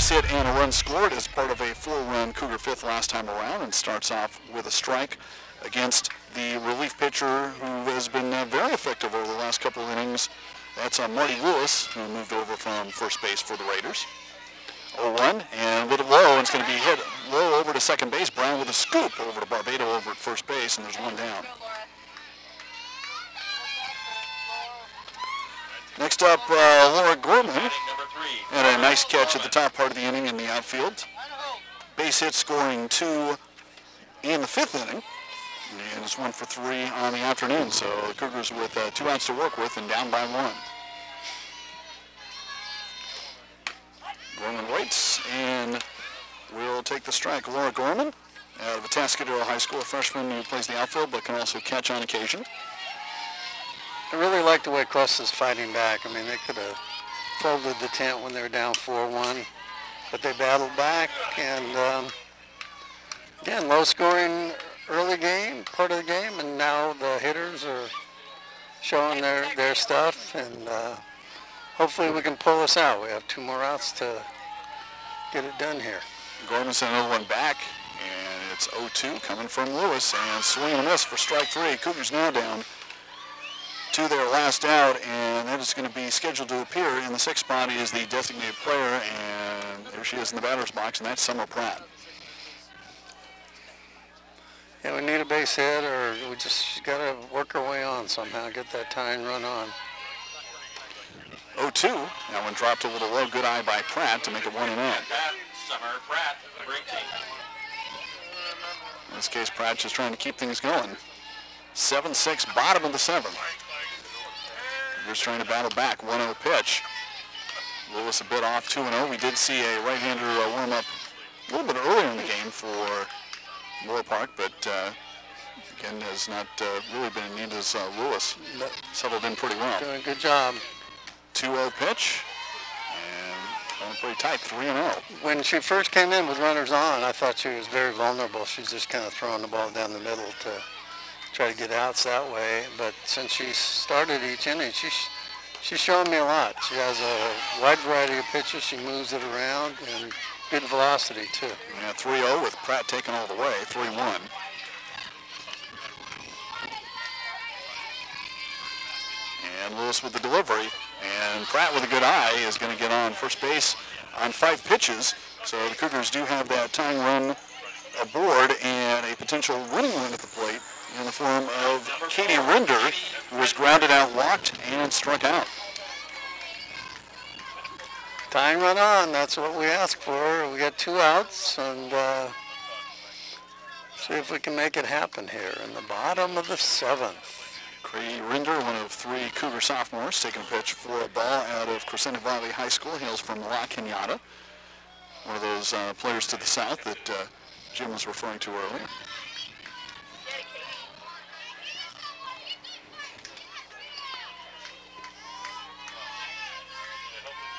base hit and a run scored as part of a 4-run Cougar fifth last time around, and starts off with a strike against the relief pitcher who has been very effective over the last couple of innings. That's Marty Lewis, who moved over from first base for the Raiders. 0-1, and with it low, and it's going to be hit low over to second base. Brown with a scoop over to Barbado over at first base, and there's one down. Next up, Laura Gorman had a nice catch at the top part of the inning in the outfield. Base hit, scoring 2 in the fifth inning, and it's 1 for 3 on the afternoon. So the Cougars with 2 outs to work with and down by 1. Gorman waits and will take the strike. Laura Gorman out of Atascadero High School, a freshman who plays the outfield but can also catch on occasion. I really like the way Cuesta's fighting back. I mean, they could have folded the tent when they were down 4-1, but they battled back. And again, low-scoring early game, part of the game, and now the hitters are showing their stuff, and hopefully we can pull this out. We have 2 more outs to get it done here. Gorman sent another one back, and it's 0-2 coming from Lewis, and swing and a miss for strike 3. Cougars now down to their last out, and that is going to be scheduled to appear in the 6th spot is the designated player, and there she is in the batter's box, and that's Summer Pratt. Yeah, we need a base hit, or we just got to work our way on somehow, get that tying run on. 0-2. That one dropped a little low. Good eye by Pratt to make it 1-0. Summer Pratt, number 18. In this case, Pratt just trying to keep things going. 7-6, bottom of the 7th. Just trying to battle back. 1-0 pitch. Lewis a bit off, 2-0. We did see a right-hander warm up a little bit earlier in the game for Moorpark, but again has not really been neat as Lewis settled in pretty well. Doing a good job. 2-0 pitch, and going pretty tight, 3-0. When she first came in with runners on, I thought she was very vulnerable. She's just kind of throwing the ball down the middle to try to get outs that way. But since she started each inning, she's showing me a lot. She has a wide variety of pitches. She moves it around, and good velocity, too. Yeah, 3-0 with Pratt taking all the way, 3-1. And Lewis with the delivery. And Pratt with a good eye is going to get on first base on 5 pitches. So the Cougars do have that tying run aboard and a potential winning run at the plate in the form of Katie Rinder, who was grounded out, walked, and struck out. Tying run on, that's what we asked for. We got 2 outs, and see if we can make it happen here in the bottom of the 7th. Katie Rinder, one of 3 Cougar sophomores, taking a pitch for a ball out of Crescenta Valley High School, hails from La Cañada. One of those players to the south that Jim was referring to earlier.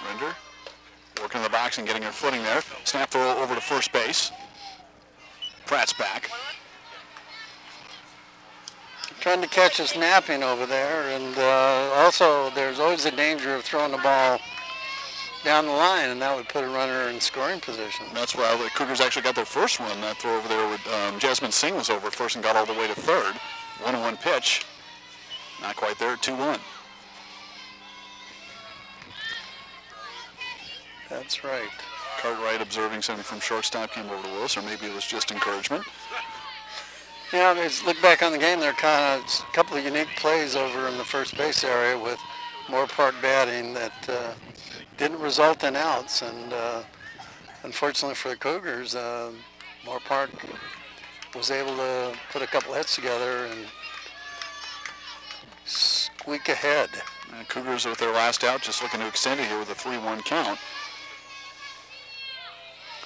Rinder working in the box and getting her footing there. Snap throw over to first base. Pratt's back. Trying to catch us napping over there, and also there's always the danger of throwing the ball down the line, and that would put a runner in scoring position. That's why the Cougars actually got their first one. That throw over there with Jasmine Singh was over at first and got all the way to third. 1-1 pitch. Not quite there at 2-1. That's right. Cartwright observing something from shortstop came over to Lewis, or maybe it was just encouragement. Yeah, look back on the game, there are kind of a couple of unique plays over in the first base area with Moorpark batting that didn't result in outs, and unfortunately for the Cougars, Moorpark was able to put a couple hits together and squeak ahead. Cougars with their last out, just looking to extend it here with a 3-1 count.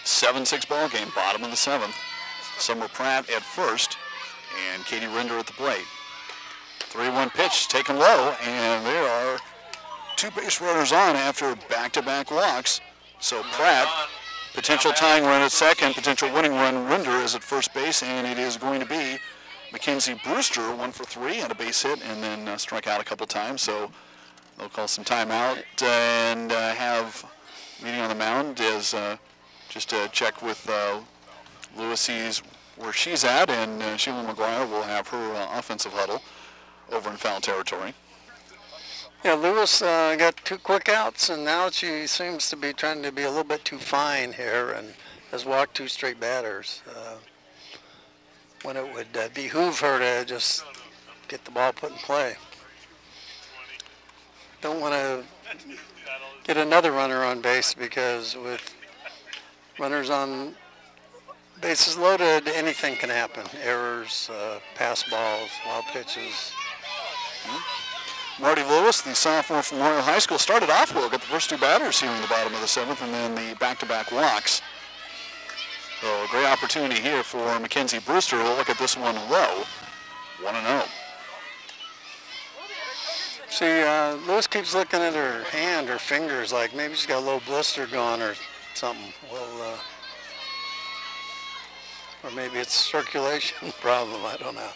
7-6 ball game, bottom of the 7th. Summer Pratt at first, and Katie Rinder at the plate. 3-1 pitch, taken low, and there are 2 base runners on after back-to-back walks. So Pratt, potential tying run at second, potential winning run. Rinder is at first base, and it is going to be Mackenzie Brewster, 1 for 3, had a base hit, and then struck out a couple times. So they'll call some timeout and have meeting on the mound is just to check with Lewis, sees where she's at, and Sheila McGuire will have her offensive huddle over in foul territory. Yeah, Lewis got 2 quick outs, and now she seems to be trying to be a little bit too fine here and has walked 2 straight batters. When it would behoove her to just get the ball put in play. Don't want to get another runner on base, because with runners on bases loaded, anything can happen. Errors, pass balls, wild pitches. Marty Lewis, the sophomore from Royal High School, started off well, got the first 2 batters here in the bottom of the 7th, and then the back-to-back walks. So a great opportunity here for Mackenzie Brewster. We'll look at this one low, 1-0. See, Lewis keeps looking at her hand, her fingers, like maybe she's got a little blister going or something. Well, or maybe it's a circulation problem, I don't know.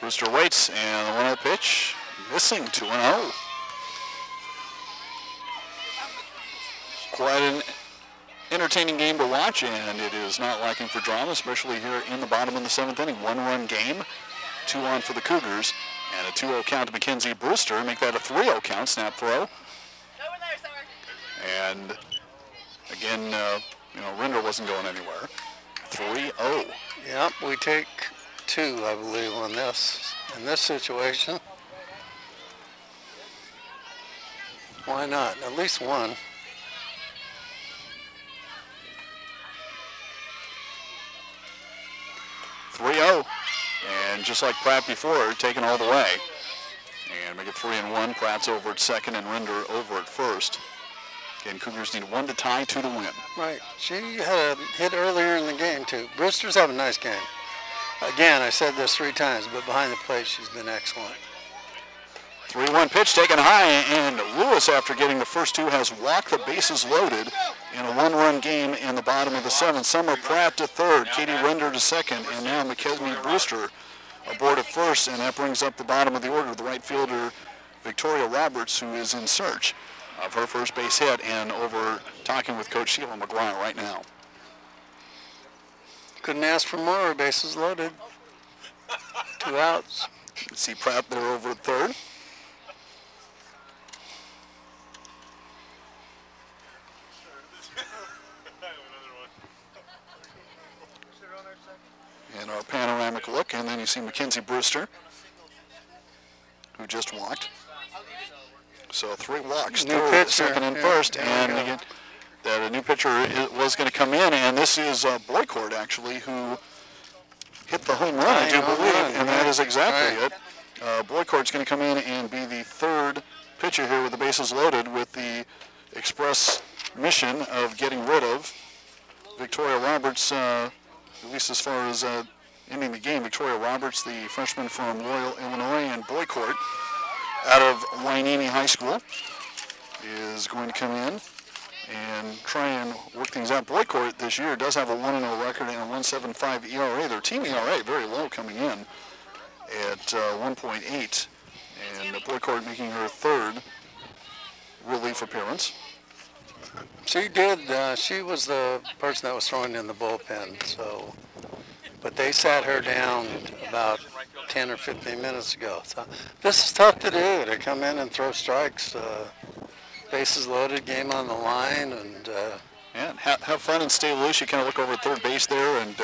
Brewster waits, and the 1-0 pitch, missing, 2-0. Quite an entertaining game to watch, and it is not lacking for drama, especially here in the bottom of the 7th inning. 1-run game, 2 on for the Cougars, and a 2-0 count to Mackenzie Brewster. Make that a 3-0 count, snap throw. And again, Rinder wasn't going anywhere. 3-0. Yep, we take 2, I believe, on this. In this situation, why not? At least 1. And just like Pratt before, taken all the way. And make it 3-1. Pratt's over at second and Rinder over at first. Again, Cougars need 1 to tie, 2 to win. Right. She had a hit earlier in the game, too. Brewster's having a nice game. Again, I said this 3 times, but behind the plate, she's been excellent. 3-1 pitch taken high, and Lewis, after getting the first 2, has walked the bases loaded in a 1-run game in the bottom of the 7th. Summer Pratt to third, Katie Rinder to second, and now Mackenzie Brewster aboard at first, and that brings up the bottom of the order, the right fielder Victoria Roberts, who is in search of her first base hit, and over talking with Coach Sheila McGuire right now. Couldn't ask for more, bases loaded. 2 outs. See Pratt there over at third. And our panoramic look, and then you see Mackenzie Brewster, who just walked. So 3 walks, new third, pitcher. second, and first. And again, that a new pitcher was going to come in, and this is Boycourt, actually, who hit the home run, I do believe, and that is exactly it. Boycourt's going to come in and be the 3rd pitcher here with the bases loaded, with the express mission of getting rid of Victoria Roberts, at least as far as ending the game. Victoria Roberts, the freshman from Loyal, Illinois, and Boycourt out of Wainini High School is going to come in and try and work things out. Boycourt this year does have a 1-0 record and a 1.75 ERA. Their team ERA very low coming in at 1.8, and Boycourt making her 3rd relief appearance. She did. She was the person that was throwing in the bullpen. So, but they sat her down about 10 or 15 minutes ago. So this is tough to do, to come in and throw strikes. Bases loaded, game on the line, and yeah, have fun and stay loose. You kind of look over at third base there, and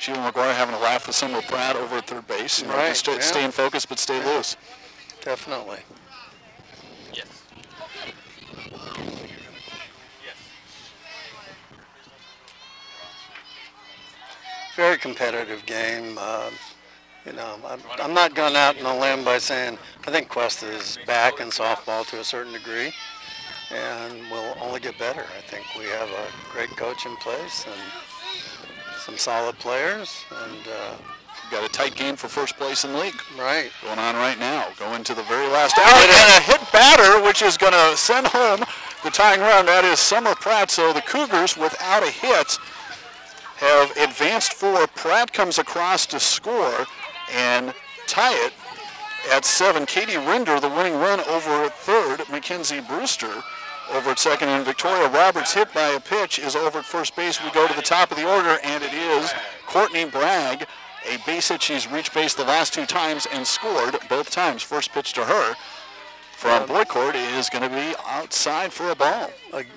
Sheila McGuire having a laugh with Summer Pratt over at third base. Right. Stay in focus, but stay loose. Definitely. Yes. Very competitive game. I'm not going out on a limb by saying I think Cuesta is back in softball to a certain degree, and will only get better. I think we have a great coach in place and some solid players, and got a tight game for first place in the league. Right. Going on right now. Going to the very last out, and a hit batter, which is going to send home the tying run. That is Summer Pratt. So the Cougars, without a hit, have advanced 4. Pratt comes across to score and tie it at 7. Katie Rinder, the winning run over at third. Mackenzie Brewster over at second, and Victoria Roberts, hit by a pitch, is over at first base. We go to the top of the order, and it is Courtney Bragg, a base hit. She's reached base the last 2 times and scored both times. First pitch to her from Boycourt is going to be outside for a ball.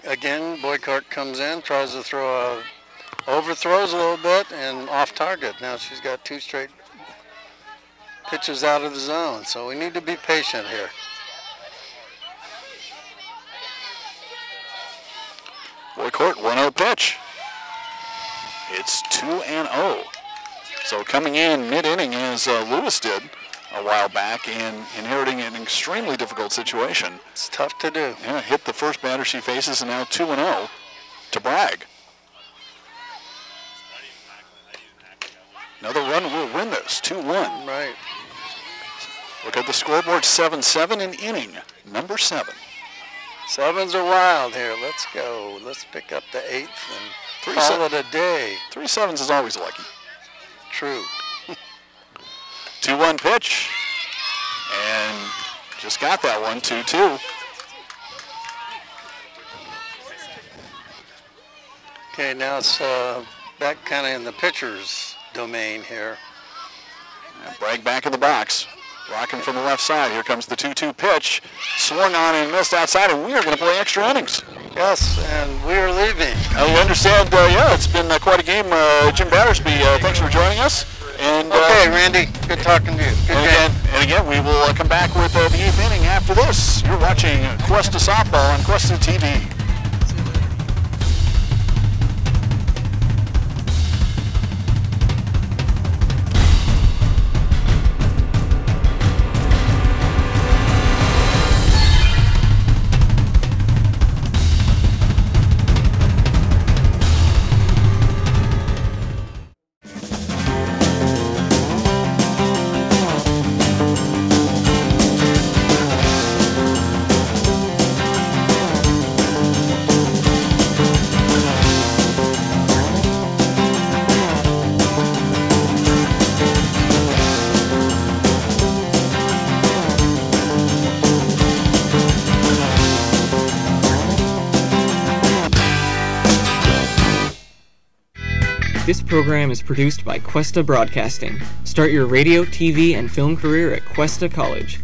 Again, Boycourt comes in, tries to throw overthrows a little bit, and off target. Now she's got 2 straight pitches out of the zone, so we need to be patient here. Boycourt, 1-0 pitch. It's 2-0. So coming in mid-inning as Lewis did a while back, and inheriting an extremely difficult situation. It's tough to do. Yeah, hit the first batter she faces, and now 2-0 to Bragg. Another run will win this, 2-1. Right. Look at the scoreboard, 7-7 in inning number 7. 7s are wild here. Let's go. Let's pick up the 8th and call it a day. 3 7s is always lucky. True. 2-1 pitch, and just got that one, 2-2. Okay, now it's back kind of in the pitcher's domain here. And Bragg back in the box, rocking from the left side. Here comes the 2-2 pitch, swung on and missed outside, and we are going to play extra innings. Yes, and we are leaving. We understand, yeah, it's been quite a game. Jim Battersby, thanks for joining us. And, okay, Randy, good talking to you. Good game. And again, we will come back with the 8th inning after this. You're watching Cuesta Softball on Cuesta TV. This program is produced by Cuesta Broadcasting. Start your radio, TV, and film career at Cuesta College.